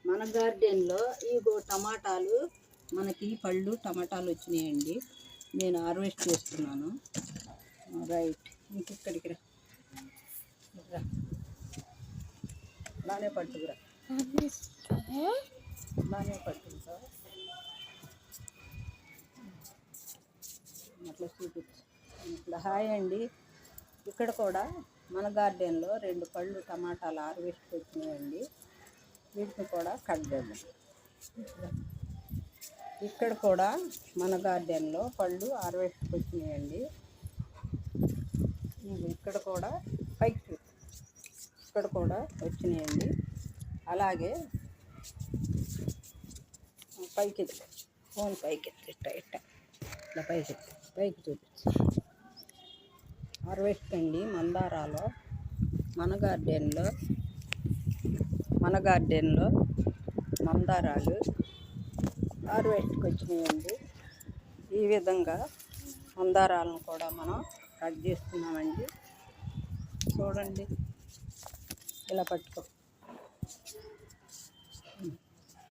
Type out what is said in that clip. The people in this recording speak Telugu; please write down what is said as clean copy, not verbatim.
మన గార్డెన్లో ఇగో టమాటాలు, మనకి పళ్ళు టమాటాలు వచ్చినాయండి. నేను హార్వెస్ట్ చేస్తున్నాను. రైట్, ఇంకెక్కడికి రా, అలానే పట్టుకురా, అలానే పట్టుకురా, అట్లా చూపించు. ఇప్పుడు హాయ్ అండి. ఇక్కడ కూడా మన గార్డెన్లో 2 పళ్ళు టమాటాలు హార్వెస్ట్ వచ్చినాయండి. వీటిని కూడా కట్ చేద్దాం. ఇక్కడ కూడా మన గార్డెన్లో పళ్ళు హార్వెస్ట్ వచ్చినాయండి. ఇక్కడ కూడా పైకి, ఇక్కడ కూడా వచ్చినాయండి. అలాగే పైకి ఫోన్ పైకి ఇట్ట ఇట్లా పైకి చూపించు. హార్వెస్ట్ అండి మందారాలో మన గార్డెన్లో మందారాలు హార్వెస్ట్కి వచ్చినాయండి. ఈ విధంగా మందారాలను కూడా మనం కట్ చేస్తున్నామండి. చూడండి, ఇలా పట్టుకో.